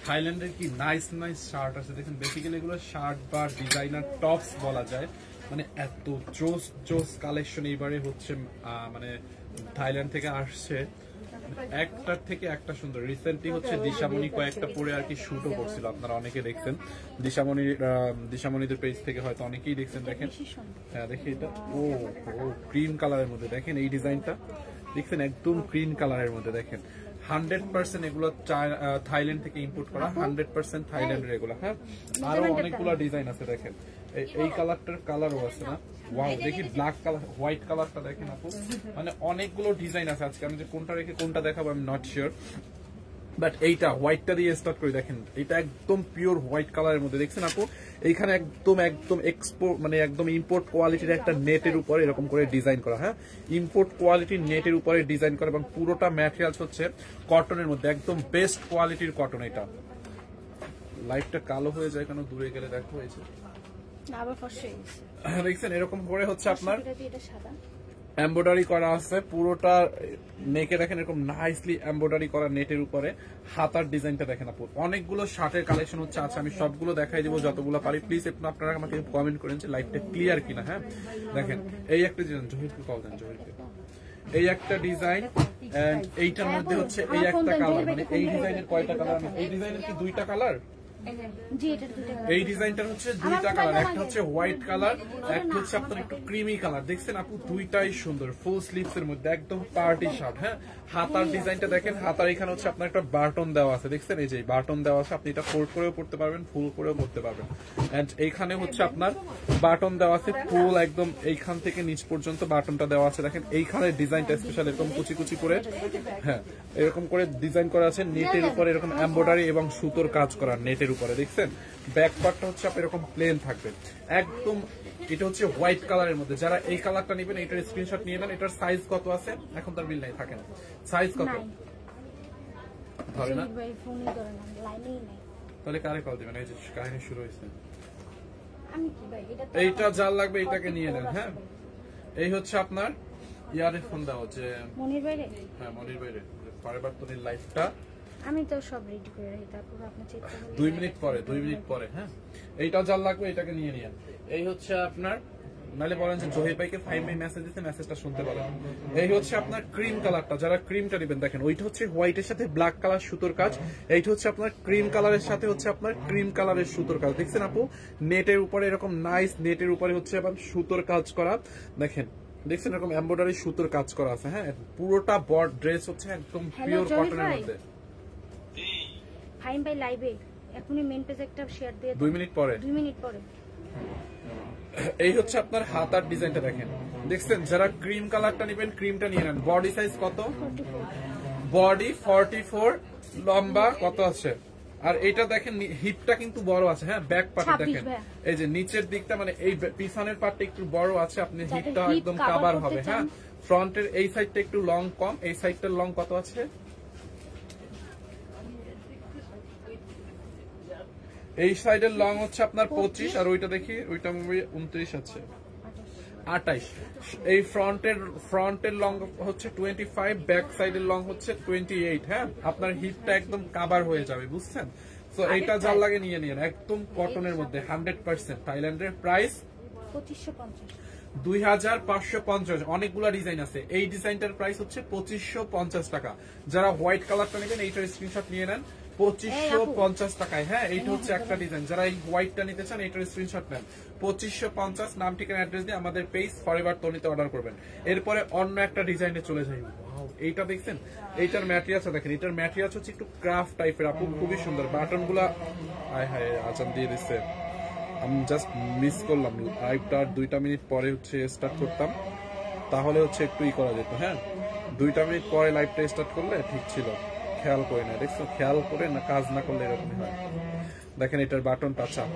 থাইল্যান্ডের কি nice nice shirt আছে দেখেন। বেসিক্যালি এগুলো শার্ট বা ডিজাইনার টপস বলা যায়। মানে এত জোস জোস কালেকশন এইবারে হচ্ছে, মানে থাইল্যান্ড থেকে আসছে, একটার থেকে একটা সুন্দর। রিসেন্টলি হচ্ছে দিশামণি কয়েকটা পরে আর কি শুটও করছিল, আপনারা অনেকে দেখছেন। দিশামণিদের পেজ থেকে হয়তো অনেকেই দেখছেন। দেখেন, হ্যাঁ দেখি এটা, ও ও ক্রিম কালারের মধ্যে দেখেন এই ডিজাইনটা দেখছেন, একদম ক্রিম কালারের মধ্যে দেখেন। 100% এগুলো থাইল্যান্ড থেকে ইম্পোর্ট করা, 100% থাইল্যান্ডের এগুলো। হ্যাঁ, আরো অনেকগুলো ডিজাইন আছে দেখেন। এই কালারটার কালারও আছে না, ওয়াও। দেখি ব্ল্যাক কালার, হোয়াইট কালারটা দেখেন আপু, মানে অনেকগুলো ডিজাইন আছে। আজকে আমি যে কোনটা রেখে কোনটা দেখাবো আমি নট শিওর, বাট এইটা হোয়াইটটা দিয়ে স্টার্ট করি। দেখেন এটা একদম পিওর হোয়াইট কালারের মধ্যে দেখছেন আপু। এইখানে একদম একদম এক্সপোর্ট, মানে একদম ইম্পোর্ট কোয়ালিটির একটা নেটের উপরে এরকম করে ডিজাইন করা। হ্যাঁ, ইম্পোর্ট কোয়ালিটির নেটের উপরে ডিজাইন করা, এবং পুরোটা ম্যাটেরিয়ালস হচ্ছে কটনের মধ্যে, একদম বেস্ট কোয়ালিটির কটন। এটা লাইটটা কালো হয়ে যায় কেন, দূরে গেলে দেখো হয়েছে দেখছেন এরকম করে হচ্ছে আপনার এমব্রয়ডারি করা আছে পুরোটা নেকে। দেখেন এরকম নাইসলি এমব্রয়ডারি করা নেটের উপরে। হাতার ডিজাইনটা দেখেন আপু। অনেকগুলো শার্টের কালেকশন হচ্ছে আছে, আমি সবগুলো দেখাই দেবো যতগুলো পারি। প্লিজ আপনারা আমাকে কমেন্ট করেন যে লাইভটা ক্লিয়ার কিনা। হ্যাঁ দেখেন এই একটা ডিজাইন, জহিরকে কল দেন, জহিরকে। এই একটা ডিজাইন, এইটার মধ্যে হচ্ছে এই একটা কালার, মানে এই ডিজাইনের কয়টা কালার? এই ডিজাইনের কি দুইটা কালার? এই ডিজাইনটার হচ্ছে দুইটা কালার, একটা হচ্ছে হোয়াইট কালার, একটা হচ্ছে আপনার একটু ক্রিমি কালার। দেখছেন আপু দুইটাই সুন্দর, ফুল স্লিভস এর মধ্যে একদম পার্টি শার্ট। হ্যাঁ, হাতার ডিজাইনটা দেখেন, হাতার এখানে হচ্ছে আপনার একটা বাটন দেওয়া আছে দেখছেন, এই যে বাটন দেওয়া আছে। আপনি এটা ফোল্ড করেও পড়তে পারবেন, ফুল করেও পড়তে পারবেন। এন্ড এইখানে হচ্ছে আপনার বাটন দেওয়া আছে ফুল, একদম এইখান থেকে নিচ পর্যন্ত বাটনটা দেওয়া আছে। দেখেন এইখানে ডিজাইনটা স্পেশাল এরকম কুচি কুচি করে, হ্যাঁ এরকম করে ডিজাইন করা আছে নেটের উপরে, এরকম এমব্রয়ডারি এবং সুতোর কাজ করা নেটের উপরে দেখছেন। ব্যাক পার্টটা হচ্ছে আপনার এরকম প্লেন থাকবে একদম। এটা হচ্ছে হোয়াইট কালারের মধ্যে। যারা এই কালারটা নেবেন এটার স্ক্রিনশট নিয়ে নেন। এটার সাইজ কত আছে এখন তার বিল নাই, থাকেন সাইজ কত ধরে না, তাহলে কারে কল দিবেন? এই যে কাহিনী শুরু হয়েছে। এইটা যার লাগবে এটাকে নিয়ে নেন। হ্যাঁ, এই হচ্ছে আপনার ইয়ারে ফোন দাও যে মনির বাইরে। হ্যাঁ মনির বাইরে পরেরবার তোর লাইফটা আমি তো সব রেডি করে রাখি, তারপর আপনি চেক করবেন 2 মিনিট পরে, 2 মিনিট পরে। হ্যাঁ, এইটা যার লাগবে এটাকে নিয়ে নিন। এই হচ্ছে আপনার, নালে বলেন যে জহির ভাইকে 5 মে মেসেজ দিতে, মেসেজটা শুনতে পারেন। এই হচ্ছে আপনার ক্রিম কালারটা, যারা ক্রিমটা নেবেন দেখেন ওইটা হচ্ছে হোয়াইটের সাথে ব্ল্যাক কালার সুতোর কাজ। এইটা হচ্ছে আপনার ক্রিম কালারের সাথে হচ্ছে আপনার ক্রিম কালারের সুতোর কাজ। দেখছেন আপু নেটের উপরে এরকম নাইস, নেটের উপরে হচ্ছে আবার সুতোর কাজ করা। দেখেন দেখছেন এরকম এমব্রয়ডারি সুতোর কাজ করা আছে। হ্যাঁ, পুরোটা বড ড্রেস হচ্ছে একদম পিওর কটনের মধ্যে। ফাইন ভাই লাইভে এখনই মেন পেজে একটা শেয়ার দিয়ে 2 মিনিট পরে, 2 মিনিট পরে। এই হচ্ছে আপনার হাতার ডিজাইনটা দেখেন। দেখছেন যারা ক্রিম কালারটা নেবেন ক্রিমটা নিয়ে নেন। বডি সাইজ কত? বডি 44, লম্বা কত আছে? আর এটা দেখেন হিপটা কিন্তু বড় আছে। হ্যাঁ, ব্যাক পার্ট দেখেন, এই যে নিচের দিকটা মানে এই পিছনের পার্টটা একটু বড় আছে, আপনি হিপটা একদম কভার হবে। হ্যাঁ, ফ্রন্টের এই সাইডটা একটু লং কম, এই সাইডটার লং কত আছে? এই সাইডের লং হচ্ছে আপনার 25, আর ওইটা দেখি ওইটা 29 আছে, 28। এই ফ্রন্টের লং হচ্ছে 25, ব্যাক সাইডের লং হচ্ছে 28। হ্যাঁ, আপনার হিপটা একদম কভার হয়ে যাবে, বুঝছেন? তো এইটা যার লাগে নিয়ে নিন, একদম কটনের মধ্যে 100%। থাইল্যান্ডের প্রাইস 2550। অনেকগুলা ডিজাইন আছে, এই ডিজাইনটার প্রাইস হচ্ছে 2550 টাকা। যারা হোয়াইট কালারটা নেবেন এইটার স্ক্রিনশট নিয়ে নেন 2550 টাকায়। হ্যাঁ, এইটা হচ্ছে একটা ডিজাইন। যারা এই হোয়াইটটা নিতে চান এইটার স্ক্রিনশট নেন 2550। নাম ঠিকানা অ্যাড্রেস দিয়ে আমাদের পেজ ফরএভার তনিতে অর্ডার করবেন। এরপরে অন্য একটা ডিজাইনে চলে যাই। এইটা দেখছেন, এইটার ম্যাটেরিয়ালস দেখেন, এটার ম্যাটেরিয়ালস হচ্ছে একটু ক্রাফট টাইপের আপু, খুবই সুন্দর। বাটনগুলা আয় হায় আজান দিয়ে দিচ্ছে, আমি জাস্ট মিস করলাম। লাইভটা 2টা মিনিট পরে হচ্ছে স্টার্ট করতাম, তাহলে হচ্ছে একটু ই করা যেত। হ্যাঁ, 2টা মিনিট পরে লাইভটা স্টার্ট করলে ঠিক ছিল। খেয়াল করে না, দেখছো খেয়াল করে না, কাজ না করলে এরকমই হয়। দেখেন এটার বাটনটা চাপ।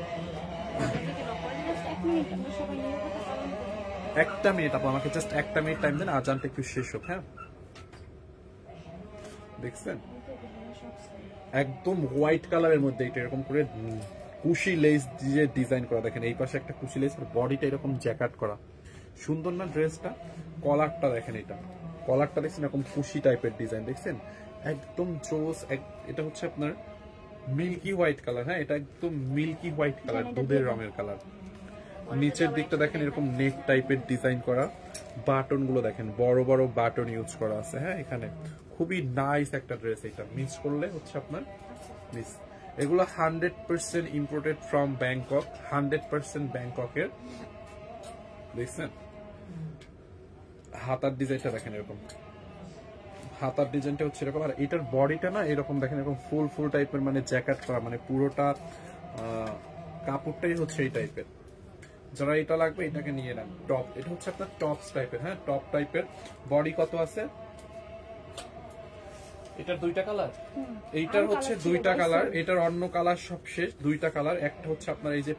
1টা মিনিট আপু, আমাকে জাস্ট 1টা মিনিট টাইম দেন, আজানটা একটু শেষ হোক। হ্যাঁ, দেখছেন একদম হোয়াইট কালারের মধ্যে এটা এরকম করে কুশি লেস দিয়ে ডিজাইন করা। দেখেন এই পাশে একটা কুশি লেস, বডিটা এরকম জ্যাকেট করা, সুন্দর না ড্রেসটা? কলারটা দেখেন, এটা কলারটা দেখছেন এরকম কুশি টাইপের ডিজাইন, দেখছেন একদম জোস। এটা হচ্ছে আপনার মিল্কি হোয়াইট কালার, হ্যাঁ এটা একদম মিল্কি হোয়াইট কালার, দুধের রঙের কালার। নিচের দিকটা দেখেন এরকম নেক টাইপের ডিজাইন করা, বাটন গুলো দেখেন বড় বড় বাটন ইউজ করা আছে। হ্যাঁ এখানে খুবই নাইস একটা ড্রেস, এটা মিস করলে হচ্ছে আপনার মিস। এগুলো 100% ইম্পোর্টেড ফ্রম ব্যাংকক, 100% ব্যাংককের। দেখছেন হাতার ডিজাইনটা দেখেন এরকম, হাতার ডিজাইনটা হচ্ছে এরকম। আর এটার বডিটা না এরকম দেখেন এরকম ফুল ফুল টাইপের, মানে জ্যাকেট করা, মানে পুরোটা কাপড়টাই হচ্ছে এই টাইপের। যারা এটা লাগবে এটাকে নিয়ে নেন। টপ, এটা হচ্ছে আপনার টপস টাইপের, হ্যাঁ টপ টাইপের। বডি কত আছে এটার? দুইটা কালার, এইটার হচ্ছে দুইটা কালার, এটার অন্য কালার সব শেষ। দুইটা কালার, একটা হচ্ছে আপনার এই যে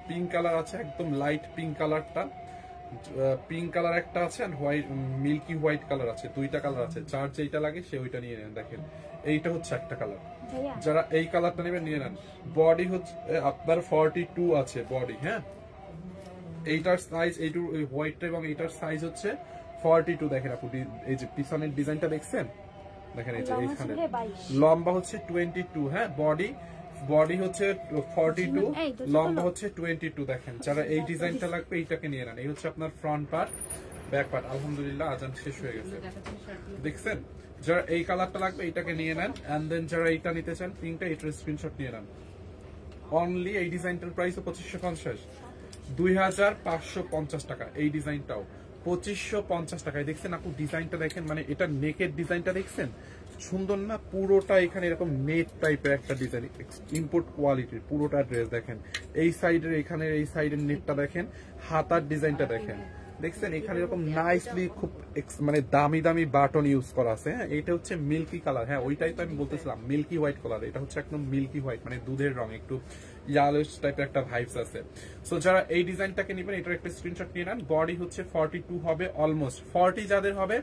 পিঙ্ক কালার আছে, একদম লাইট পিঙ্ক কালারটা, পিঙ্ক কালার একটা আছে, আর হোয়াইট মিল্কি হোয়াইট কালার আছে। দুইটা কালার আছে, যার যেটা লাগে সে ওইটা নিয়ে নেন। দেখেন এইটা হচ্ছে একটা কালার, যারা এই কালারটা নেবেন নিয়ে নেন। বডি হচ্ছে আপনার 42 আছে বডি, হ্যাঁ এইটার সাইজ, এইটু হোয়াইটটা এবং এইটার সাইজ হচ্ছে 42। দেখেন আপু এই যে পিছনের ডিজাইনটা দেখছেন, দেখেন এই যে এইখানে লম্বা হচ্ছে 22, হ্যাঁ বডি হচ্ছে 42, লম্বা হচ্ছে 22। দেখেন যারা এই ডিজাইনটা লাগবে এইটাকে নিয়ে নেন। এই হচ্ছে আপনার ফ্রন্ট পার্ট, ব্যাক পার্ট। আলহামদুলিল্লাহ আজান শেষ হয়ে গেছে, দেখছেন। যারা এই কালারটা লাগবে এইটাকে নিয়ে নেন, এন্ড দেন যারা এইটা নিতে চান পিঙ্কটা, এটার স্ক্রিনশট নিয়ে নেন। অনলি এই ডিজাইনটার প্রাইস 2550, 2550 টাকা। এই ডিজাইনটাও 2550 টাকায়। দেখছেন আপু ডিজাইনটা দেখেন, মানে এটা নেকের ডিজাইনটা দেখছেন সুন্দর না? পুরোটা এখানে এরকম নেট টাইপের একটা ডিজাইন, ইম্পোর্ট কোয়ালিটির পুরোটা ড্রেস। দেখেন এই সাইডের, এখানে এই সাইডের নেটটা দেখেন, হাতার ডিজাইনটা দেখেন, দেখছেন এখানে এরকম নাইসলি খুব মানে দামি দামি বাটন ইউজ করা আছে। হ্যাঁ এটা হচ্ছে মিল্কি কালার, হ্যাঁ ওইটাই তো আমি বলতেছিলাম মিল্কি হোয়াইট কালার। এটা হচ্ছে একদম মিল্কি হোয়াইট, মানে দুধের রং, একটু ইয়ালোইশ টাইপের একটা ভাইবস আছে। সো যারা এই ডিজাইনটাকে নেবেন এটার একটা স্ক্রিনশট নিয়ে নেন। বডি হচ্ছে 42 হবে, অলমোস্ট 40 যাদের হবে,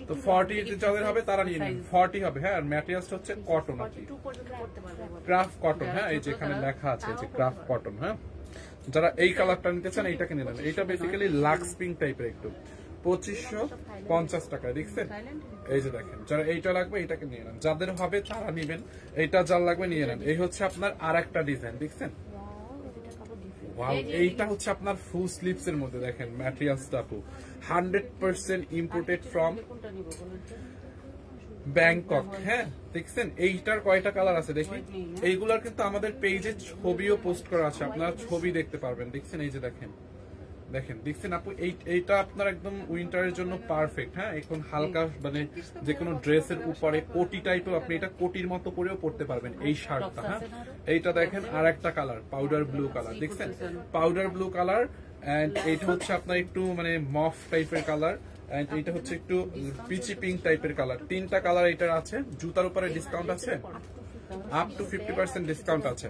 তো 40 যাদের হবে তারা নিয়ে নেন। 40 হবে, হ্যাঁ। আর ম্যাটেরিয়ালসটা হচ্ছে কটন, ক্রাফট কটন, হ্যাঁ এই যে এখানে লেখা আছে যে ক্রাফট কটন। হ্যাঁ যারা এই কালারটা নিতে চান এইটাকে নিয়ে নেন। এটা বেসিক্যালি লাক্স পিঙ্ক টাইপের, একটু 2550 টাকায়। দেখছেন এই যে দেখেন, যারা এইটা লাগবে এইটাকে নিয়ে নেন, যাদের হবে তারা নিবেন। এইটা যার লাগবে নিয়ে নেন। এই হচ্ছে আপনার আর একটা ডিজাইন, দেখছেন এইটা হচ্ছে আপনার ফুল স্লিভস এর মধ্যে। দেখেন ম্যাটেরিয়ালসটা 100% ইম্পোর্টেড ফ্রম ব্যাংকক। হ্যাঁ দেখছেন এইটার কয়টা কালার আছে দেখি। এইগুলার কিন্তু আমাদের পেজে ছবিও পোস্ট করা আছে, আপনারা ছবি দেখতে পারবেন। দেখছেন এই যে দেখেন, দেখেন দেখছেন আপু এইটা আপনার একদম উইন্টারের জন্য পারফেক্ট। হ্যাঁ এখন হালকা মানে যে কোনো ড্রেসের উপরে কোটি টাইপের, আপনি এটা কোটির মতো করেও পরতে পারবেন এই শার্টটা। হ্যাঁ এইটা দেখেন আর একটা কালার, পাউডার ব্লু কালার, দেখছেন পাউডার ব্লু কালার। এন্ড এইটা হচ্ছে আপনার একটু মানে মফ টাইপের কালার, এন্ড এইটা হচ্ছে একটু পিচি পিঙ্ক টাইপের কালার। তিনটা কালার এটার আছে। জুতার উপরে ডিসকাউন্ট আছে, আপ টু 50% ডিসকাউন্ট আছে।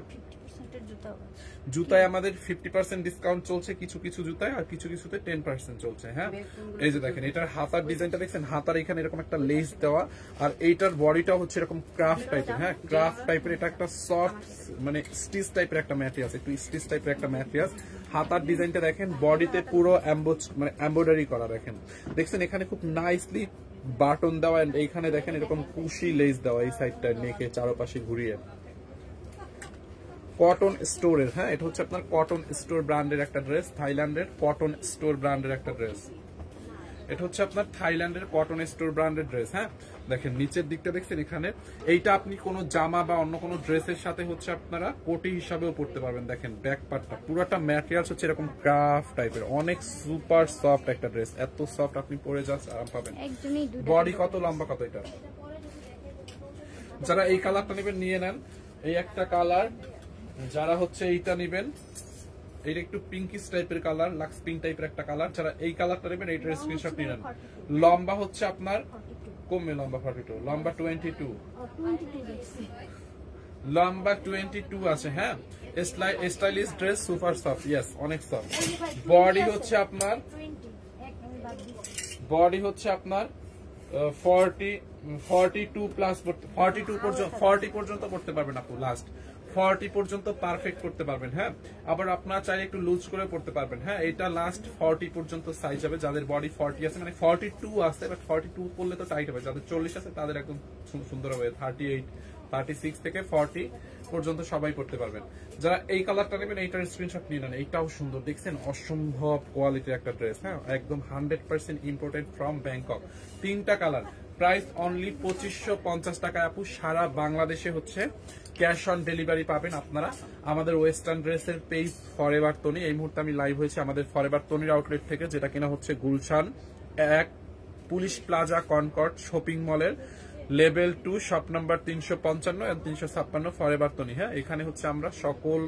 জুতায় আমাদের 50% ডিসকাউন্ট চলছে কিছু কিছু জুতায়, আর কিছু কিছুতে 10% চলছে। হ্যাঁ এই যে দেখেন এটার হাতার ডিজাইনটা দেখছেন, হাতার এখানে এরকম একটা লেস দেওয়া, আর এইটার বডিটা হচ্ছে এরকম ক্রাফট টাইপের। হ্যাঁ ক্রাফট টাইপের, এটা একটা সফট মানে স্টিচ টাইপের একটা ম্যাটেরিয়াল, একটু স্টিচ টাইপের একটা ম্যাটেরিয়াল। হাতার ডিজাইনটা দেখেন, বডিতে পুরো মানে এমব্রয়ডারি করা। দেখেন দেখছেন এখানে খুব নাইসলি বাটন দেওয়া, এইখানে দেখেন এরকম কুশি লেস দেওয়া এই সাইডটা নেকে চারপাশে ঘুরিয়ে। কটন স্টোরের, হ্যাঁ এটা হচ্ছে আপনার কটন স্টোর ব্র্যান্ডের একটা ড্রেস, থাইল্যান্ডের কটন স্টোর ব্র্যান্ডের একটা ড্রেস। এটা হচ্ছে আপনার থাইল্যান্ডের কটন স্টোর ব্র্যান্ডের ড্রেস। হ্যাঁ দেখেন নিচের দিকটা দেখছেন, এখানে এইটা আপনি কোনো জামা বা অন্য কোনো ড্রেসের সাথে হচ্ছে আপনারা কোটি হিসাবেও পরতে পারবেন। দেখেন ব্যাক পার্টটা পুরোটা ম্যাটেরিয়ালস হচ্ছে এরকম ক্রাফট টাইপের, অনেক সুপার সফট একটা ড্রেস, এত সফট আপনি পরে জাস্ট আরাম পাবেন। বডি কত, লম্বা কত এটা? যারা এই কালারটা নেবেন নিয়ে নেন, এই একটা কালার। যারা হচ্ছে এইটা নেবেন, এটা একটু পিঙ্কিশ টাইপের কালার, লাক্স পিঙ্ক টাইপের একটা কালার। যারা এই কালারটা নেবেন এইটার স্ক্রিনশট নিয়ে নেন। লম্বা হচ্ছে আপনার কমে, লম্বা 42, লম্বা 22, লম্বা 22 আছে। হ্যাঁ stylish dress, super soft, yes অনেক সফট। বডি হচ্ছে আপনার 42 প্লাস, 40 পর্যন্ত করতে পারবেন আপু, লাস্ট 40 পর্যন্ত পারফেক্ট করতে পারবেন। হ্যাঁ আবার আপনারা চাইলে একটু লুজ করে পড়তে পারবেন। হ্যাঁ এটা লাস্ট 40 পর্যন্ত সাইজ হবে। যাদের বডি 40 আছে, মানে 42 আছে, বাট 42 পড়লে তো টাইট হবে। যাদের 40 আছে তাদের একদম সুন্দর হবে, 38, 36 থেকে 40 পর্যন্ত সবাই পড়তে পারবেন। যারা এই কালারটা নেবেন এইটার স্ক্রিনশট নিয়ে নেন, এইটাও সুন্দর, দেখছেন অসম্ভব কোয়ালিটির একটা ড্রেস, হ্যাঁ একদম 100% ইম্পোর্টেড ফ্রম ব্যাংকক। 3টা কালার, প্রাইস অনলি 2550 টাকা আপু। সারা বাংলাদেশে হচ্ছে ক্যাশ অন ডেলিভারি পাবেন আপনারা আমাদের ওয়েস্টার্ন ড্রেসের পেজ ফরএভার তনি। এই মুহূর্তে আমি লাইভ হয়েছে আমাদের ফরএভার তনির আউটলেট থেকে, যেটা কিনা হচ্ছে Gulshan 1 police plaza Concord shopping মলের লেভেল 2 শপ নাম্বার 355 এবং 356 ফরএভার তনি। হ্যাঁ, এখানে হচ্ছে আমরা সকল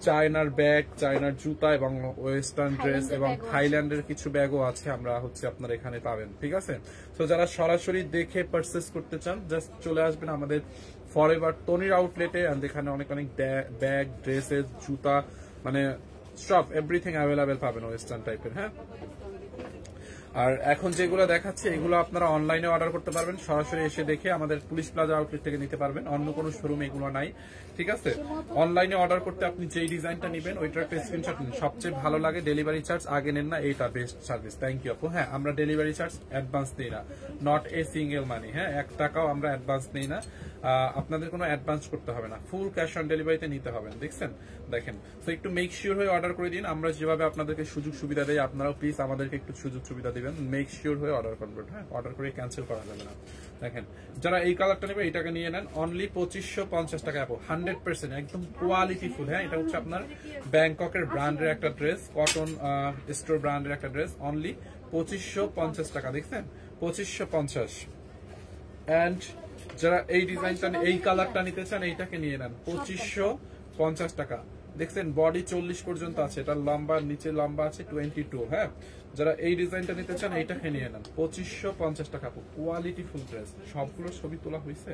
চায়নার ব্যাগ, চায়নার জুতা এবং ওয়েস্টার্ন ড্রেস এবং থাইল্যান্ডের কিছু ব্যাগও আছে, আমরা হচ্ছে আপনারা এখানে পাবেন। ঠিক আছে, তো যারা সরাসরি দেখে পারচেস করতে চান জাস্ট চলে আসবেন আমাদের ফরএভার তনির আউটলেটে। এন্ড এখানে অনেক অনেক ব্যাগ, ড্রেসেস, জুতা, মানে সব এভরিথিং অ্যাভেলেবেল পাবেন ওয়েস্টার্ন টাইপের। হ্যাঁ, আর এখন যেগুলো দেখাচ্ছে এগুলো আপনারা অনলাইনে অর্ডার করতে পারবেন, সরাসরি এসে দেখে আমাদের পুলিশ প্লাজা আউটলেট থেকে নিতে পারবেন, অন্য কোনো শোরুমে এগুলো নাই। ঠিক আছে, অনলাইনে অর্ডার করতে আপনি যেই ডিজাইনটা নেবেন ওইটার একটা স্ক্রিনশট নিন, সবচেয়ে ভালো লাগে ডেলিভারি চার্জ আগে নেন না, এইটা বেস্ট সার্ভিস। থ্যাংক ইউ আপু। হ্যাঁ, আমরা ডেলিভারি চার্জ অ্যাডভান্স দিই না, নট এ সিঙ্গেল মানি। হ্যাঁ, 1 টাকাও আমরা অ্যাডভান্স নেই না, আপনাদের কোনো অ্যাডভান্স করতে হবে না, ফুল ক্যাশ অন ডেলিভারিতে নিতে হবে। দেখছেন, দেখেন, তো একটু মেক শিওর হয়ে অর্ডার করে দিন। আমরা যেভাবে আপনাদেরকে সুযোগ সুবিধা দেই আপনারাও প্লিজ আমাদেরকে একটু সুযোগ সুবিধা দিবেন, মেক শিওর হয়ে অর্ডার করবেন। হ্যাঁ, অর্ডার করে ক্যান্সেল করা যাবে না। দেখেন, যারা এই কালারটা নেবে এটাকে নিয়ে নেন, অনলি 2550 টাকা আপু, 100% একদম কোয়ালিটি ফুল। হ্যাঁ, এটা হচ্ছে আপনার ব্যাংককের ব্র্যান্ডের একটা ড্রেস, কটন স্টোর ব্র্যান্ডের একটা ড্রেস, অনলি 2550 টাকা। দেখছেন, 2550। এন্ড যারা এই ডিজাইনটা, এই কালারটা নিতে চান এইটাকে নিয়ে নেন, 2550 টাকা। দেখছেন, বডি 40 পর্যন্ত আছে, এটা লম্বা, নিচে লম্বা আছে 22। হ্যাঁ, যারা এই ডিজাইনটা নিতে চান এইটাকে নিয়ে নেন, 2550 টাকা। কোয়ালিটি ফুল ড্রেস, সবগুলো ছবি তোলা হয়েছে,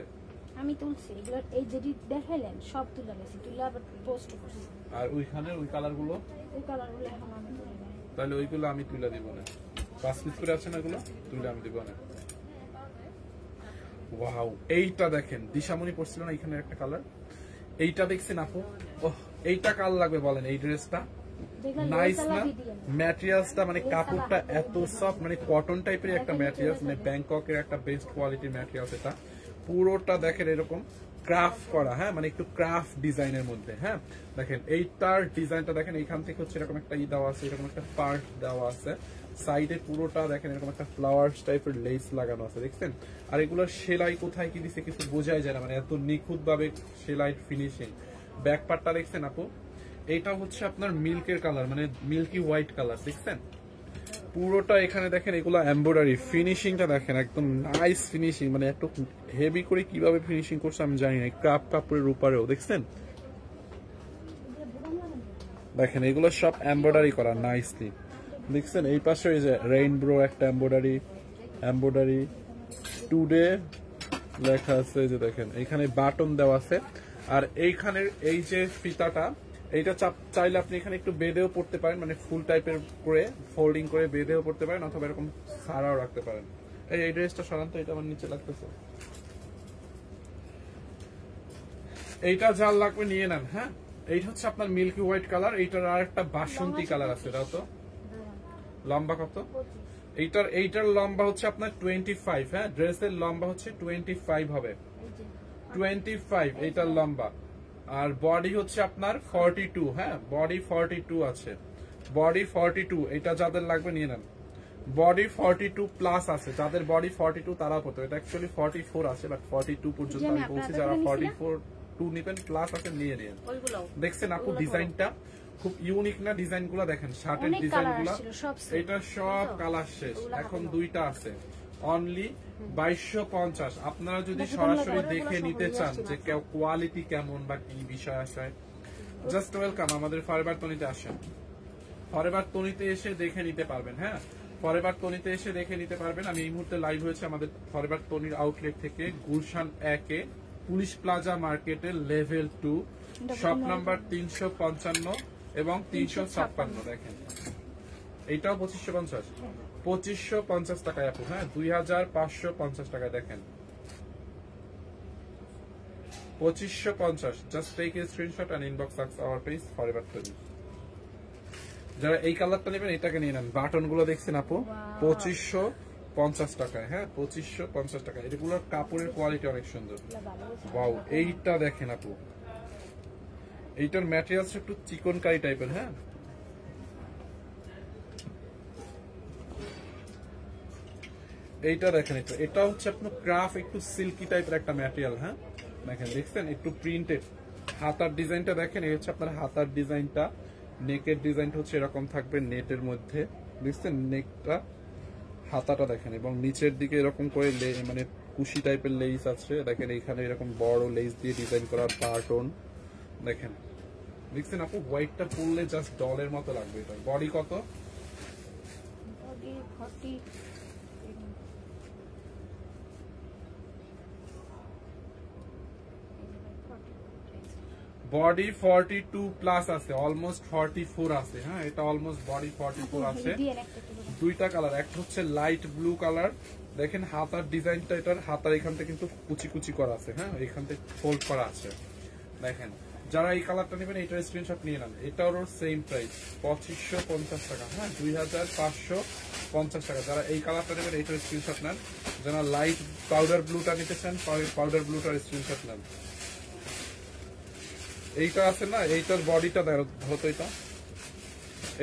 আমি তুলছি এগুলো, এই যেটি দেখাইলেন সব তুলে গেছি, তুলে আবার পোস্ট করছি। আর ওইখানে ওই কালারগুলো, ওই কালারগুলো এখন আমি তুলে নেই। তাহলে ওইগুলো আমি তুলে দিব না, 5 পিস করে আছে না, ওগুলো তুলে আমি দিব না। ওয়াও, এইটা দেখেন, দিশামণি পড়ছিল না এখানে একটা কালার, এইটা দেখছেন আপু, ওহ এইটা কাল লাগবে বলেন এই ড্রেসটা, নাইস না ম্যাটেরিয়ালসটা, মানে কাপড়টা এত সফট, মানে কটন টাইপের একটা ম্যাটেরিয়ালস, মানে ব্যাংককের একটা বেস্ট কোয়ালিটির ম্যাটেরিয়ালস। এটা পুরোটা দেখেন এরকম ক্রাফট করা, হ্যাঁ মানে একটু ক্রাফট ডিজাইনের মধ্যে। হ্যাঁ, দেখেন এইটার ডিজাইনটা দেখেন, এইখান থেকে হচ্ছে এরকম একটা দেওয়া আছে, এরকম একটা পার্ট দেওয়া আছে, সাইডে পুরোটা দেখেন এরকম একটা ফ্লাওয়ার্স টাইপের লেস লাগানো আছে, দেখছেন। আর এগুলোর সেলাই কোথায় কি দিছে কিছু বোঝাই যায় না, মানে এত নিখুঁত ভাবে সেলাই ফিনিশিং। ব্যাক পার্টটা দেখছেন আপু, এইটা হচ্ছে আপনার মিল্কের কালার, মানে মিল্কি হোয়াইট কালার, দেখছেন পুরোটা। এখানে দেখেন এগুলো এমব্রয়ডারি, ফিনিশিংটা দেখেন একদম নাইস ফিনিশিং, মানে একটু হেভি করে কিভাবে ফিনিশিং করছে আমি জানি না, ক্রাফ কাপড়ের উপরেও দেখছেন। দেখেন এগুলো সব এমব্রয়ডারি করা নাইসলি, দেখছেন। এই পাশে এই যে রেইনব্রো একটা এমব্রয়ডারি টুডে লেখা আছে, যে দেখেন এইখানে বাটন দেওয়া আছে। আর এইখানের এই যে ফিতাটা, এইটা চাইলে আপনি এখানে একটু বেঁধেও পড়তে পারেন, মানে ফুল টাইপের করে ফোল্ডিং করে বেঁধেও পড়তে পারেন, অথবা এরকম সারাও রাখতে পারেন। এই ড্রেসটা সাধারণত এটা আমার নিচে লাগতেছে, এইটা যার লাগবে নিয়ে নেন। হ্যাঁ, এইটা হচ্ছে আপনার মিল্কি হোয়াইট কালার, এইটার আর একটা বাসন্তী কালার আছে, এটাও তো লম্বা কত, এইটার লম্বা হচ্ছে আপনার 25। হ্যাঁ, ড্রেসের লম্বা হচ্ছে 25 হবে, 25 এইটার লম্বা। আর বডি হচ্ছে আপনার 42। হ্যাঁ, বডি 42 আছে, বডি 42। এটা যাদের লাগবে নিয়ে নেন, বডি 42 প্লাস আছে, যাদের বডি 42 তারা পড়তো, এটা অ্যাকচুয়ালি 44 আছে, বাট 42 পর্যন্ত আমি বলছি, যারা 42 নিবেন প্লাস আছে নিয়ে নিন। দেখছেন আপু ডিজাইনটা খুব ইউনিক না, ডিজাইনগুলো দেখেন, শার্টের ডিজাইনগুলো, এটা সব কালার শেষ, এখন 2টা আছে, অনলি 2250। আপনারা যদি সরাসরি দেখে নিতে চান যে কোয়ালিটি কেমন বা কি বিষয় আছে, জাস্ট ওয়েলকাম, আমাদের ফরএভার তনিতে আসেন, ফরএভার তনিতে এসে দেখে নিতে পারবেন। হ্যাঁ, ফরএভার তনিতে এসে দেখে নিতে পারবেন। আমি এই মুহূর্তে লাইভ হয়েছে আমাদের ফরএভার তনির আউটলেট থেকে, গুলশান 1-এ পুলিশ প্লাজা মার্কেটের লেভেল 2 শপ নাম্বার 355 এবং 356। দেখেন এইটাও 2550 টাকায় আপু। হ্যাঁ, 2550 টাকায় দেখেন, 2550। Just take a screenshot and inbox our page forever তনি। যারা এই কালারটা নেবেন এটাকে নিয়ে নেন, বাটন গুলো দেখছেন আপু, 2550 টাকায়। হ্যাঁ 2550 টাকা। এগুলোর কাপড়ের কোয়ালিটি অনেক সুন্দর। ওয়াও, এইটা দেখেন আপু, এইটার ম্যাটেরিয়ালস একটু চিকনকারি টাইপের। হ্যাঁ এইটা দেখেন, এটা হচ্ছে আপনার ক্রাফট, একটু সিল্কি টাইপের একটা ম্যাটেরিয়াল। হ্যাঁ দেখেন, দেখছেন একটু প্রিন্টেড। হাতার ডিজাইনটা দেখেন, এই হচ্ছে আপনার হাতার ডিজাইনটা। নেকের ডিজাইনটা হচ্ছে এরকম থাকবে নেটের মধ্যে, দেখছেন নেকটা, হাতাটা দেখেন, এবং নিচের দিকে এরকম করে মানে কুশি টাইপের লেস আছে দেখেন, এইখানে এরকম বড় লেস দিয়ে ডিজাইন করা পার্টন দেখেন, দেখছেন আপু হোয়াইটটা পরলে জাস্ট ডলের মতো লাগবে। এটা বডি কত? বডি 42 প্লাস আছে, অলমোস্ট 44 আছে। হ্যাঁ এটা অলমোস্ট বডি 44 আছে। দুইটা কালার, একটা হচ্ছে লাইট ব্লু কালার। দেখেন হাতার ডিজাইনটা, এটার হাতার এখান থেকে কিন্তু কুচি কুচি করা আছে। হ্যাঁ এখান থেকে ফোল্ড করা আছে দেখেন। যারা এই কালারটা নেবেন এটার স্ক্রিনশট নিয়ে নেন। এটারও সেম প্রাইস 2550 টাকা। হ্যাঁ 2550 টাকা। যারা এই কালারটা নেবেন এটার স্ক্রিনশট নেন। যারা লাইট পাউডার ব্লুটা নিতে চান পাউডার ব্লুটার স্ক্রিনশট নেন। এইটা আছে না, এইটার বডিটা হতো,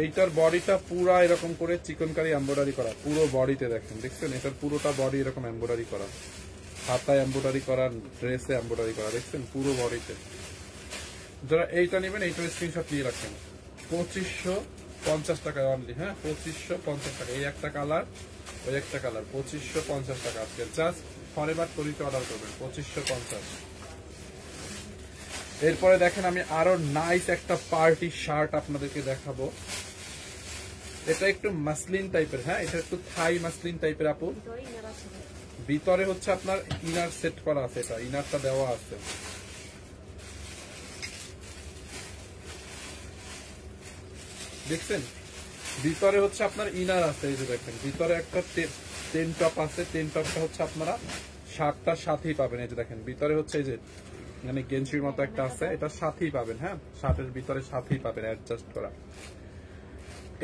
এইটার বডিটা পুরা এরকম করে চিকনকারি এমব্রয়ডারি করা পুরো বডিতে দেখেন, দেখছেন এটার পুরোটা বডি এরকম এমব্রয়ডারি করা, হাতায় এমব্রয়ডারি করা, ড্রেসে এমব্রয়ডারি করা, দেখছেন পুরো বডিতে। যারা এইটা নেবেন এইটার স্ক্রিনশট নিয়ে রাখেন। 2550 টাকায় অনলি। হ্যাঁ 2550 টাকা। এই একটা কালার, ওই একটা কালার, 2550 টাকা। আজকে জাস্ট ফরএভার তরিতে অর্ডার করবেন 2550। এরপরে দেখেন আমি আরো নাইস একটা পার্টি শার্ট আপনাদেরকে দেখাবো। এটা একটু মাসলিন টাইপের। হ্যাঁ এটা একটু থাই মাসলিন টাইপের আপু। ভিতরে হচ্ছে আপনার ইনার সেট করা আছে, এটা ইনারটা দেওয়া আছে। দেখছেন ভিতরে হচ্ছে আপনার ইনার আছে, এই যে দেখেন ভিতরে একটা টেন টপ আছে। টেন টপটা হচ্ছে আপনারা শার্টটার সাথেই পাবেন। এই যে দেখেন ভিতরে হচ্ছে এই যে মানে গেঞ্জির মতো একটা আছে, এটার সাথেই পাবেন। হ্যাঁ শার্টের ভিতরে সাথেই পাবেন অ্যাডজাস্ট করা।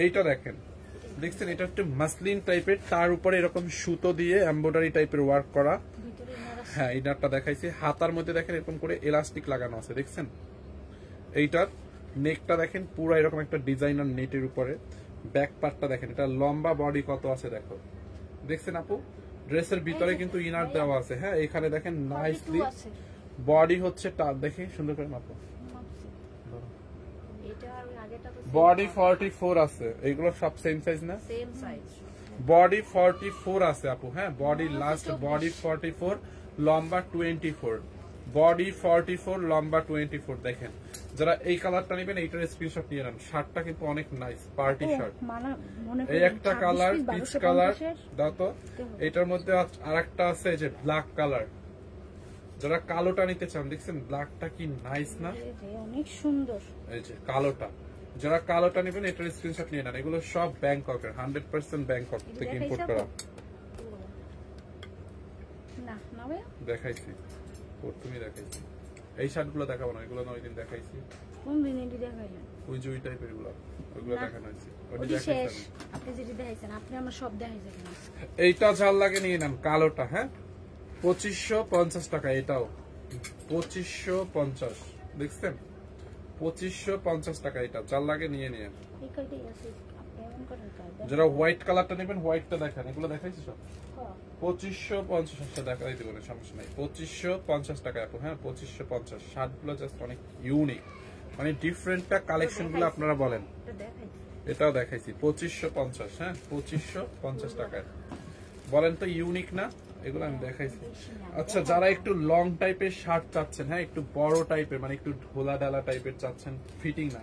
এইটা দেখেন, দেখছেন এটা একটু মাসলিন টাইপের, তার উপরে এরকম সুতো দিয়ে এমব্রয়ডারি টাইপের ওয়ার্ক করা। হ্যাঁ ইনারটা দেখাইছি। হাতার মধ্যে দেখেন এরকম করে এলাস্টিক লাগানো আছে, দেখছেন। এইটার নেকটা দেখেন পুরো এরকম একটা ডিজাইনার নেটের উপরে। ব্যাক পার্টটা দেখেন, এটা লম্বা বডি কত আছে দেখো, দেখছেন আপু। ড্রেসের ভিতরে কিন্তু ইনার দেওয়া আছে। হ্যাঁ এখানে দেখেন নাইসলি বডি হচ্ছে দেখে সুন্দর করে মাপো। বডি 44 আছে, এগুলো সব সেম সাইজ না? Same size. বডি 44 আছে আপু। হ্যাঁ বডি লাস্ট বডি 44, লম্বা 24। বডি 44, লম্বা 24। দেখেন যারা এই কালারটা নেবেন এইটার স্ক্রিনশট নিয়ে নেন। শার্টটা কিন্তু অনেক নাইস পার্টি শার্ট। এই একটা কালার পিচ কালার দাও তো। এটার মধ্যে আরেকটা আছে যে ব্ল্যাক কালার। যারা কালোটা নিতে চান, দেখছেন ব্ল্যাকটা কি নাইস না, অনেক সুন্দর। এই যে কালোটা, যারা কালোটা নেবেন এটার স্ক্রিনশট নিয়ে নেন। এগুলো সব ব্যাংককের, 100% ব্যাংকক থেকে ইম্পোর্ট করা। না না ভাই দেখাইছি, তুমি দেখাইছি। এই শার্টগুলো দেখাবো না, এগুলো নয় দিন দেখাইছি। কোন দিন এটি দেখাইলেন? ওই যে ওই টাইপের গুলো, ওইগুলো দেখানো হয়েছে। ওটি শেষ, আপনি যেটি দেখাইছেন আপনি আমার সব দেখাইছেন। এইটা ঝাল লাগে নিয়ে নেন কালোটা। হ্যাঁ 2550 টাকা। এটাও 2550, দেখছেন 2550 টাকা। এটা জাল লাগে নিয়ে নিয়ে। যারা হোয়াইট কালারটা নেবেন হোয়াইটটা দেখেন, এগুলো দেখাইছি সব 2550 দেখাই দিব না, সমস্যা নাই। 2550 টাকা আপু। হ্যাঁ 2550। শার্টগুলো জাস্ট অনেক ইউনিক, মানে ডিফারেন্টটা কালেকশন গুলো আপনারা বলেন। এটাও দেখাইছি 2550। হ্যাঁ 2550 টাকায়। বলেন তো ইউনিক না? এগুলো আমি দেখাইছি। আচ্ছা যারা একটু লং টাইপের শার্ট চাচ্ছেন, হ্যাঁ একটু বড় টাইপের, মানে একটু ঢোলা ডালা টাইপের চাচ্ছেন, ফিটিং না,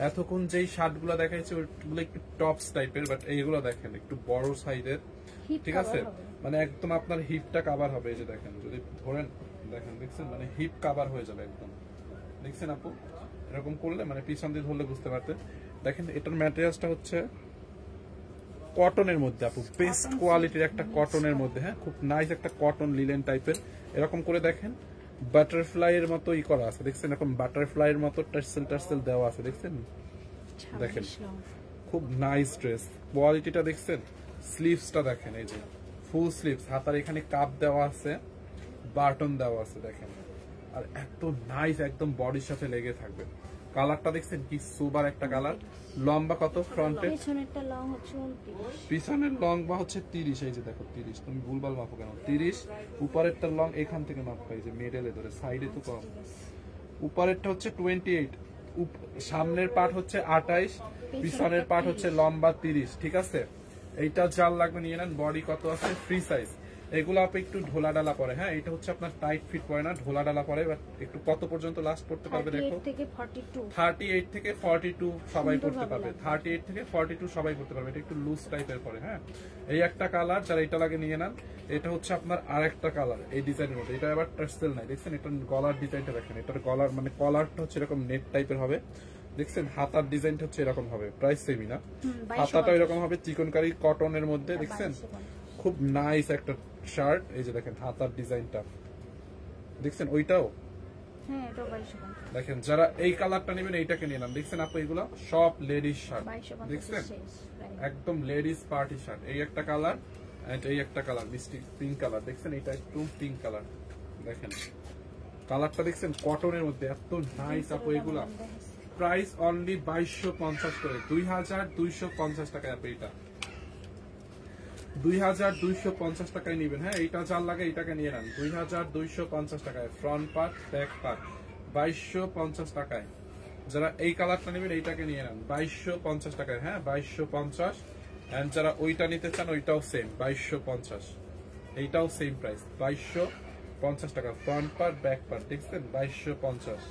এতক্ষণ যেই শার্ট গুলো দেখাইছে ওইগুলো একটু টপস টাইপের, বাট এইগুলো দেখেন একটু বড় সাইজের, ঠিক আছে, মানে একদম আপনার হিপটা কভার হবে। এই যে দেখেন যদি ধরেন দেখেন, দেখছেন মানে হিপ কভার হয়ে যাবে একদম, দেখছেন আপু। এরকম করলে মানে পিছন দিয়ে ধরলে বুঝতে পারতেন। দেখেন এটার ম্যাটেরিয়ালসটা হচ্ছে কটনের মধ্যে আপু, বেস্ট কোয়ালিটির একটা কটনের মধ্যে। হ্যাঁ খুব নাইস একটা কটন লিলেন টাইপের। এরকম করে দেখেন বাটারফ্লাই এর মতো ই করা আছে, দেখছেন এরকম বাটারফ্লাই এর মতো টার্সেল টার্সেল দেওয়া আছে, দেখছেন। দেখেন খুব নাইস ড্রেস, কোয়ালিটিটা দেখছেন। স্লিভসটা দেখেন, এই যে ফুল স্লিভস, হাতার এখানে কাপ দেওয়া আছে, বাটন দেওয়া আছে দেখেন, আর এত নাইস, একদম বডির সাথে লেগে থাকবে। কালারটা দেখছেন কি সুপার একটা কালার। লম্বা কত ফ্রন্টে? পেছনেরটা লং হচ্ছে 29, পিছনের লং বা হচ্ছে 30, এই যে দেখো 30, তুমি ভুলভাল মাপো কেন? 30, উপরেরটা লং এখান থেকে মাপো, এই যে মিডলে ধরে, সাইডে তো কম। উপরেরটা হচ্ছে 28, সামনের পার্ট হচ্ছে 28, পিছনের পার্ট হচ্ছে লম্বা 30, ঠিক আছে? এইটা যার লাগবে নিয়ে নেন। বডি কত আছে? Free size. এগুলো আপনি একটু ঢোলা ডালা পরে, হ্যাঁ এটা হচ্ছে আপনার টাইট ফিট পরে না, ঢোলা ডালা পরে। বাট একটু কত পর্যন্ত লাস্ট করতে পারবে দেখো? 38 থেকে 42, 38 থেকে 42 সবাই করতে পারবে, 38 থেকে 42 সবাই করতে পারবে। এটা একটু লুজ টাইপের পরে, হ্যাঁ। এই একটা কালার, যারা এটা লাগে নিয়ে নেন। এটা হচ্ছে আপনার আরেকটা কালার এই ডিজাইনের মধ্যে, এটা আবার টার্সেল নাই, দেখছেন? এটা গলার ডিজাইনটা দেখেন, এটার গলার মানে কলারটা হচ্ছে এরকম নেট টাইপের হবে, দেখছেন? হাতার ডিজাইনটা হচ্ছে এরকম হবে, প্রাইস সেমই না, হাতাটা এরকম হবে চিকনকারি কটনের মধ্যে, দেখছেন? খুব নাইস একটা শার্ট। এই যে দেখেন হাতার ডিজাইনটা, দেখছেন? ওইটাও হ্যাঁ এটা 2250, দেখেন। যারা এই কালারটা নেবেন এইটাকে নিয়ে নেন, দেখছেন আপু? এগুলো সব লেডিস শার্ট, 2250 দেখছেন? শেষ, একদম লেডিস পার্টি শার্ট। এই একটা কালার, এন্ড এই একটা কালার মিষ্টি পিঙ্ক কালার, দেখছেন? এটা একটু পিঙ্ক কালার, দেখেন কালারটা দেখছেন? কটনের মধ্যে এত নাইস আপু এগুলা। প্রাইস অনলি 2250 করে, 2250 টাকায় আপু। এটা 2250 টাকায় নিবেন, হ্যাঁ। এইটা যার লাগে এইটাকে নিয়ে নেন, 2250 টাকায়। ফ্রন্ট পার্ট, ব্যাক পার্ট 2250 টাকায়। যারা এই কালারটা নেবেন এইটাকে নিয়ে নেন 2250 টাকায়, হ্যাঁ 2250। এন্ড যারা ওইটা নিতে চান ওইটাও সেম 2250, এইটাও সেম প্রাইস 2250 টাকা। ফ্রন্ট পার্ট, ব্যাক পার্ট, দেখছেন? 2250।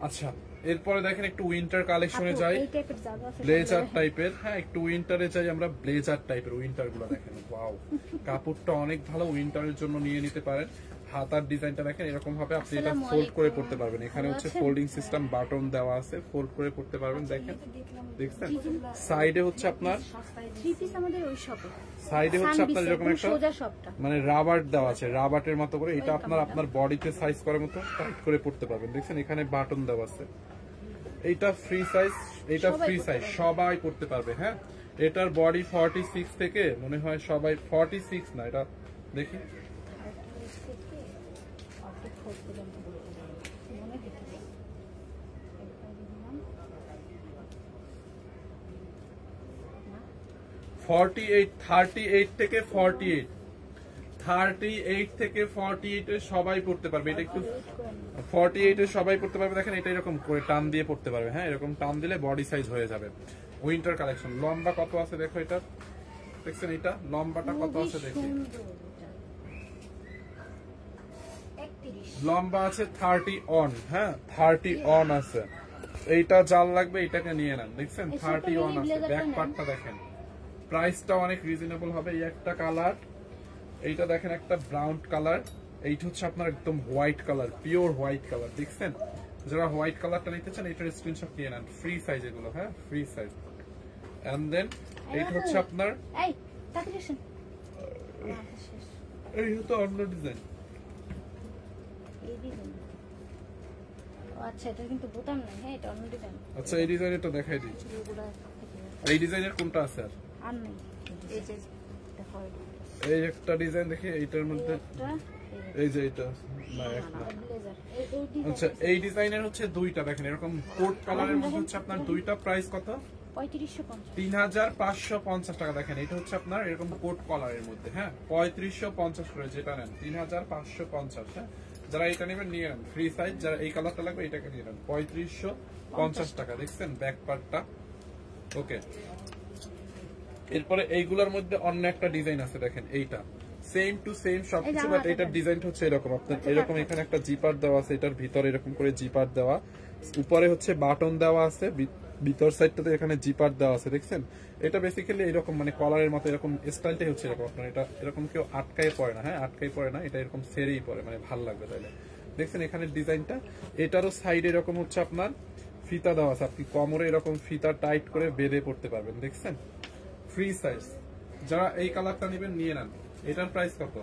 আচ্ছা, এরপরে দেখেন একটু উইন্টার কালেকশনে যাই, ব্লেজার টাইপের, হ্যাঁ একটু উইন্টারে যাই আমরা। ব্লেজার টাইপের উইন্টার গুলো দেখেন, ওয়াও, কাপড়টা অনেক ভালো, উইন্টারের জন্য নিয়ে নিতে পারেন। হাতার ডিজাইনটা দেখেন এরকম ভাবে, আপনি এটা ফোল্ড করে পড়তে পারবেন। এখানে হচ্ছে ফোল্ডিং সিস্টেম, বাটন দেওয়া আছে, ফোল্ড করে পড়তে পারবেন, দেখেন, দেখছেন? সাইডে হচ্ছে আপনার থ্রি পিস আমাদের ওই শপে, সাইডে হচ্ছে আপনার এরকম একটা সোজা শপটা, মানে রাবার দেওয়া আছে, রাবারের মতো করে। এটা আপনার বডিতে সাইজ করার মতো টাইট করে পড়তে পারবেন, দেখছেন? এখানে বাটন দেওয়া আছে। এইটা ফ্রি সাইজ, এটা ফ্রি সাইজ, সবাই পড়তে পারবে, হ্যাঁ। এটার বডি 46 থেকে মনে হয় সবাই 46 না, এটা দেখি 48, 38 থেকে 48, 38 থেকে 48 এ সবাই পড়তে পারবে। এটা একটু 48 এ সবাই পড়তে পারবে, দেখেন? এটা এরকম করে টান দিয়ে পড়তে পারবে, হ্যাঁ এরকম টান দিলে বডি সাইজ হয়ে যাবে। Winter collection. লম্বা কত আছে দেখো এটা, দেখছেন? এটা লম্বাটা কত আছে দেখি, লম্বা আছে 30 অন, হ্যাঁ 30 অন আছে। এইটা জাল লাগবে, এটাকে নিয়ে নেন, দেখছেন? 30 অন আছে। ব্যাক পার্টটা দেখেন, প্রাইসটা অনেক রিজনেবল হবে। এই একটা কালার, এইটা দেখেন একটা ব্রাউন কালার, এইটা হচ্ছে আপনার একদম white colour, pure white colour, দেখছেন? যারা হোয়াইট কালারটা নিতে চান এটার স্ক্রিনশট নিয়ে নেন, ফ্রি সাইজ এগুলো, হ্যাঁ ফ্রি সাইজ। এন্ড দেন এইটা হচ্ছে আপনার এই হতো অন্য ডিজাইন। আচ্ছা এটা কিন্তু বোতাম না, হ্যাঁ এটা অন্য ডিজাইন। আচ্ছা এই ডিজাইনটা দেখাই দিই, এই ডিজাইনের কোনটা আছে আর নেই? এই যে দেখো, এই একটা ডিজাইন দেখি এইটার মধ্যে, এই যে এটা না একটা। আচ্ছা এই ডিজাইনের হচ্ছে দুইটা, দেখেন এরকম কোট কালারের মধ্যে হচ্ছে আপনার দুইটা। প্রাইস কত? 3550 টাকা। দেখেন এটা হচ্ছে আপনার এরকম কোট কলারের মধ্যে, হ্যাঁ 3550 করে যেটা নেন 3550, হ্যাঁ। যারা এটা নেবেন নিয়ে নেন, ফ্রি সাইজ। যারা এই কালারটা লাগবে এটাকে নিয়ে নেন 3550 টাকা, দেখছেন? ব্যাক পার্টটা ওকে। এরপরে এইগুলোর মধ্যে অন্য একটা ডিজাইন আছে, দেখেন এইটা সেম টু সেম সবকিছু, বাট এটার ডিজাইনটা হচ্ছে এরকম। আপনার এরকম এখানে একটা জিপার দেওয়া আছে, এটার ভিতরে এরকম করে জিপার দেওয়া, উপরে হচ্ছে বাটন দেওয়া আছে, ভিতর সাইডটাতে এখানে জিপার দেওয়া আছে, দেখছেন? এটা বেসিক্যালি এরকম মানে কলারের মতো এরকম স্টাইলটাই হচ্ছে এরকম। আপনার এটা এরকম কেউ আটকায় পড়ে না, হ্যাঁ আটকায় পড়ে না, এটা এরকম সেরেই পড়ে, মানে ভালো লাগবে তাইলে। দেখছেন এখানে ডিজাইনটা, এটারও সাইডে এরকম হচ্ছে আপনার ফিতা দেওয়া আছে, আপনি কোমরে এরকম ফিতা টাইট করে বেঁধে পড়তে পারবেন, দেখছেন? Free size. যারা এই কালারটা নেবেন নিয়ে নেন। এটার প্রাইস কত?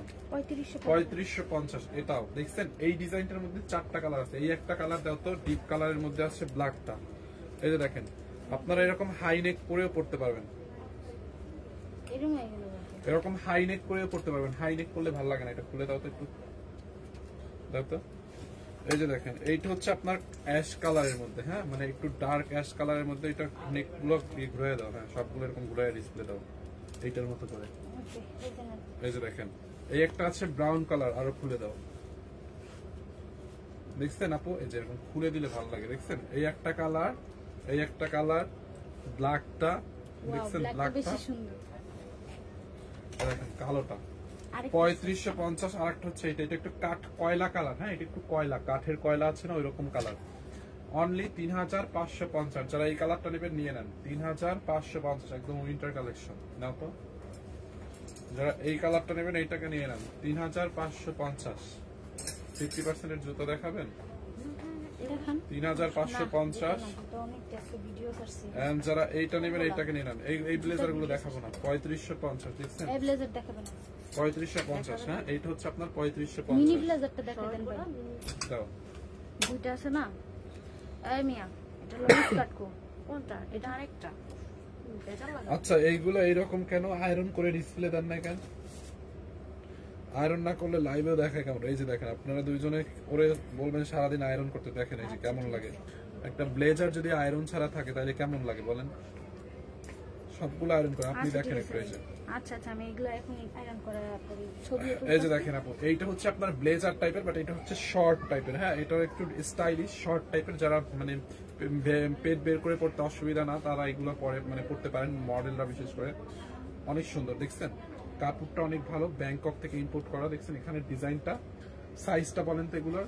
3550। এটাও দেখছেন এই ডিজাইনটার মধ্যে 4টা কালার আছে। এই একটা কালার দাও তো, ডিপ কালারের মধ্যে আছে ব্ল্যাকটা। এই যে দেখেন, আপনারা এরকম হাই নেক পরেও পড়তে পারবেন, এরকম হাই নেক করেও পড়তে পারবেন, হাই নেক করলে ভালো লাগে না, এটা খুলে দাও তো একটু, দাও তো। এই যে দেখেন এইটা হচ্ছে আপনার অ্যাশ কালারের মধ্যে, হ্যাঁ মানে একটু ডার্ক অ্যাশ কালারের মধ্যে, এটা নেক গুলো ঘুরিয়ে দাও, হ্যাঁ সবগুলো এরকম ঘুরিয়ে ডিসপ্লে দাও এইটার মতো করে। এই যে দেখেন এই একটা আছে ব্রাউন কালার, আরো খুলে দাও, দেখছেন আপু? এই যে এরকম খুলে দিলে ভালো লাগে, দেখছেন? এই একটা কালার, এই একটা কালার, ব্ল্যাকটা দেখছেন, ব্ল্যাকটা দেখেন, কালোটা 3550। আর একটা হচ্ছে এটা, এটা একটু কাঠ কয়লা কালার, হ্যাঁ এটা একটু কয়লা, কাঠের কয়লা আছে না ওইরকম কালার, অনলি 3550। যারা এই কালারটা নেবেন নিয়ে নেন, 3550 একদম উইন্টার কালেকশন। নাও তো, যারা এই কালারটা নেবেন এইটাকে নিয়ে নেন, 3550। 50% এর জুতো দেখাবেন, 3550। যারা এইটা নেবেন এইটাকে নিয়ে নেন, এই ব্লেজার গুলো দেখাবো না, 3550 দেখছেন, 3550। হ্যাঁ এইটা হচ্ছে আপনার 3550। মিনি ব্লেজারটা দেখা দেন ভাই, দাও দুইটা আছে না, এই মিয়া এটা লং কাট কো, কোনটা এটা? আরেকটা। আচ্ছা এইগুলো এইরকম কেন আয়রন করে ডিসপ্লে দেন না কেন? আয়রন না করলে লাইভেও দেখায় কেমন? এই যে দেখেন আপনারা দুইজনে করে বলবেন সারাদিন আয়রন করতে, দেখেন এই যে কেমন লাগে। একটা ব্লেজার যদি আয়রন ছাড়া থাকে তাহলে কেমন লাগে বলেন? সবগুলো আয়রন করে আপনি দেখেন একটু। এই যে আচ্ছা আচ্ছা আমি এগুলো এখন আয়রন করা করি, ছবি। এই যে দেখেন আপু, এইটা হচ্ছে আপনার ব্লেজার টাইপের, বাট এটা হচ্ছে শর্ট টাইপের, হ্যাঁ এটা একটু স্টাইলিশ শর্ট টাইপের। যারা মানে পেট বের করে পড়তে অসুবিধা না তারা এগুলো পরে মানে পড়তে পারেন, মডেলরা বিশেষ করে। অনেক সুন্দর দেখছেন, কাপড়টা অনেক ভালো, ব্যাংকক থেকে ইম্পোর্ট করা। দেখছেন এখানে ডিজাইনটা, সাইজটা বলেন তো এগুলোর?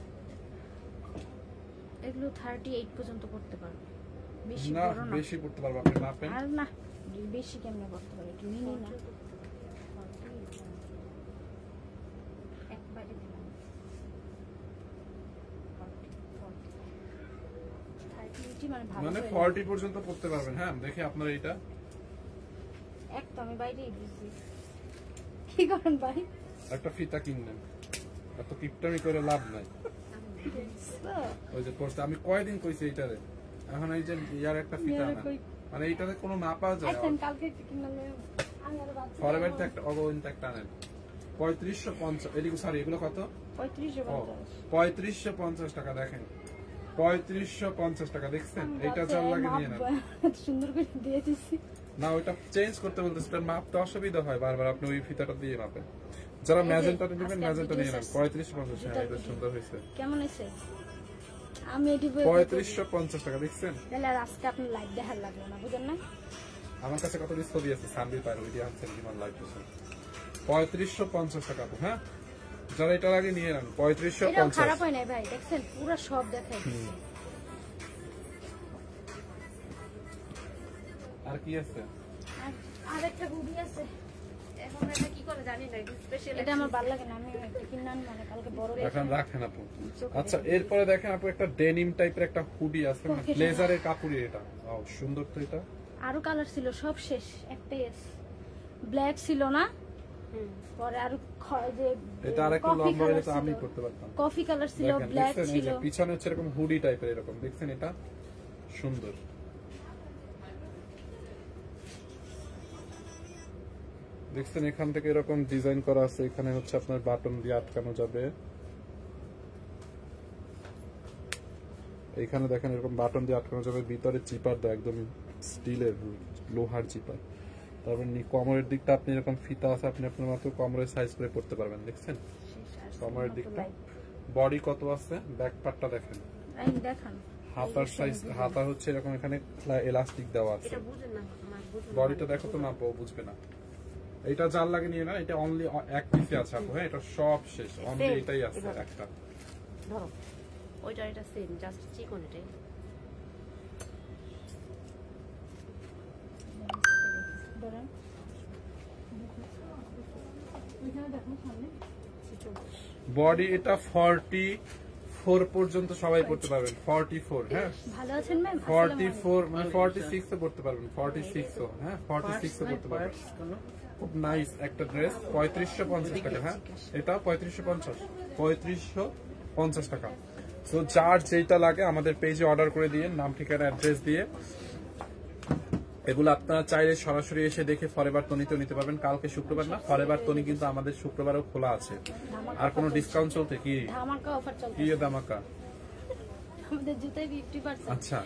এগুলো 38 পর্যন্ত পড়তে পারবে, বেশি না বড় না, বেশি পড়তে পারবে আপনি মাপেন। আর না বেশি কেমনে করতে পারে, একটু মিনি না একবারে দিলাম 38 মানে ভালো, মানে 40 পর্যন্ত পড়তে পারবেন। হ্যাঁ দেখে আপনার এইটা এক তো আমি বাইরেই দিছি, কি করেন ভাই? একটা ফিতা কিনলেন, এত কিপটামি করে লাভ নাই। ওই যে পড়তে আমি কয়দিন কইছি এইটারে, এখন এই যে ইয়ার একটা ফিতা না, মানে এইটাতে কোনো না পাওয়া যায়। কালকে কিনলাম আমি, আর বাদ ফরএভার একটা অগোইনটা একটা নেন, 3550। এদিকে সরি এগুলো কত? 3550 টাকা। দেখেন 3550 টাকা, দেখছেন? এইটা যার লাগে নিয়ে নেন, সুন্দর করে দিয়ে দিছি না ওইটা চেঞ্জ করতে বলতেছে, মাপতে অসুবিধা হয় বারবার, আপনি ওই ফিতাটা দিয়ে মাপেন। যারা ম্যাজেন্টা নেবেন ম্যাজেন্টা নিয়ে নেন, 3550। হ্যাঁ এটা সুন্দর হয়েছে, কেমন হয়েছে? আমি এটি 3550 টাকা, দেখছেন? তাহলে আর আজকে আপনি লাইভ দেখার লাগলো না, বুঝেন না? আমার কাছে কত ছবি আছে, সানবি পার ওইটি আনছেন বিমান লাইভ করছেন, 3550 টাকা। হ্যাঁ যারা এটা আগে নিয়ে নেন, 3550। খারাপ হয় না ভাই, দেখছেন পুরো সব দেখাই। আর কি আছে? আরেকটা হুডি আছে, এখন এটা কি করে জানি না, স্পেশাল। এটা আমার ভালো লাগে না, আমি একটা কিনে আনি, মানে কালকে বড় এখন রাখেন আপু। আচ্ছা এরপরে দেখেন আপু, একটা ডেনিম টাইপের একটা হুডি আছে, মানে ব্লেজারের কাপড়ই এটা। সুন্দর তো এটা। আরো কালার ছিল, সব শেষ, একটাই আছে, ব্ল্যাক ছিল না, পরে আরো যে এটা আরেকটা লম্বা হলে তো আমি করতে পারতাম। কফি কালার ছিল, ব্ল্যাক ছিল, পিছনে হচ্ছে এরকম হুডি টাইপের এরকম, দেখছেন? এটা সুন্দর, দেখছেন? এখান থেকে এরকম ডিজাইন করা আছে, এখানে হচ্ছে আপনার বাটন দিয়ে আটকানো যাবে। এইখানে দেখেন এরকম বাটন দিয়ে আটকানো যাবে, ভিতরে চিপার দেয় একদম স্টিলের, লোহার চিপার। তারপর কোমরের দিকটা আপনি এরকম ফিতা আছে, আপনি আপনার মতো কোমরের সাইজ করে পড়তে পারবেন, দেখছেন? কোমরের দিকটা। বডি কত আছে, ব্যাক পার্টটা দেখেন, হাতার সাইজ, হাতা হচ্ছে এরকম, এখানে এলাস্টিক দেওয়া আছে। বডিটা দেখো তো, না বউ বুঝবে না। এটা যার লাগে নিয়ে না, এটা অনলি এক পিসে আছে আপু। হ্যাঁ এটা সব শেষ, অনলি এটাই আছে একটা। ধরো ওইটা, এটা সেম, জাস্ট চিকন এটাই। বডি এটা 44 পর্যন্ত সবাই পড়তে পারবেন, 44। হ্যাঁ ভালো আছেন ম্যাম? 44 মানে 46 এ পড়তে পারবেন, 46 ও, হ্যাঁ 46 এ পড়তে পারবেন। খুব নাইস একটা ড্রেস, 3550 টাকা। হ্যাঁ এটা 3550 টাকা। সো যার যেটা লাগে আমাদের পেজে অর্ডার করে দিয়ে, নাম ঠিকানা অ্যাড্রেস দিয়ে এগুলো আপনারা চাইলে সরাসরি এসে দেখে ফরএভার তনিতেও নিতে পারবেন। কালকে শুক্রবার না, ফরএভার তনি কিন্তু আমাদের শুক্রবারও খোলা আছে। আর কোনো ডিসকাউন্ট চলতে কি ধামাকা অফার চলছে, কি ধামাকা? আমাদের জুতায় 50%। আচ্ছা,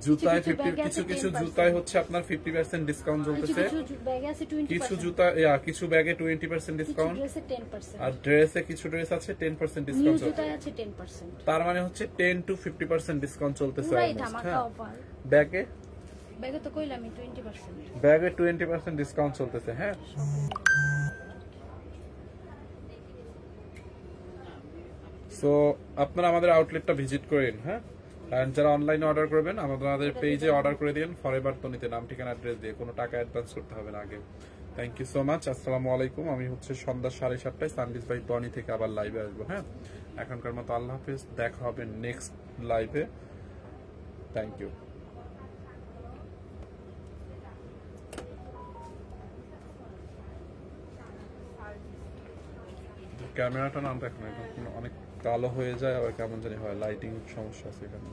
জুতায় 50, কিছু জুতায় হচ্ছে আপনার 50% ডিসকাউন্ট চলতেছে, কিছু ব্যাগে আছে 20%, কিছু জুতা কিছু ব্যাগে 20% ডিসকাউন্ট, ড্রেসে 10%, আর ড্রেসে কিছু ড্রেস আছে 10% নিউ ডিসকাউন্ট চলছে। জুতায় আছে 10%। তার মানে হচ্ছে 10 to 50% ডিসকাউন্ট চলতেছে পুরাই অলমোস্ট। ধামাকা হ্যাঁ, অফার। ব্যাগে ব্যাগে তো কইলামই 20%। ব্যাগে 20% ডিসকাউন্ট চলতেছে। হ্যাঁ, সো আপনারা আমাদের আউটলেটটা ভিজিট করেন। হ্যাঁ, আর যারা অনলাইনে অর্ডার করবেন আমাদের পেজে অর্ডার করে দিন ফরএভার তনিতে, নাম ঠিকানা অ্যাড্রেস দিয়ে, কোনো টাকা অ্যাডভান্স করতে হবে না আগে। Thank you so much. আসসালামু আলাইকুম। আমি হচ্ছে সন্ধ্যা 7:30টায় সানডিস বাই টনি থেকে আবার লাইভে আসবো। হ্যাঁ, এখনকার মতো আল্লাহ হাফেজ, দেখা হবে নেক্সট লাইভে। Thank you. ক্যামেরাটা না দেখুন, অনেক কালো হয়ে যায়, আবার কেমন জানি হয়, লাইটিং সমস্যা আছে এখানে।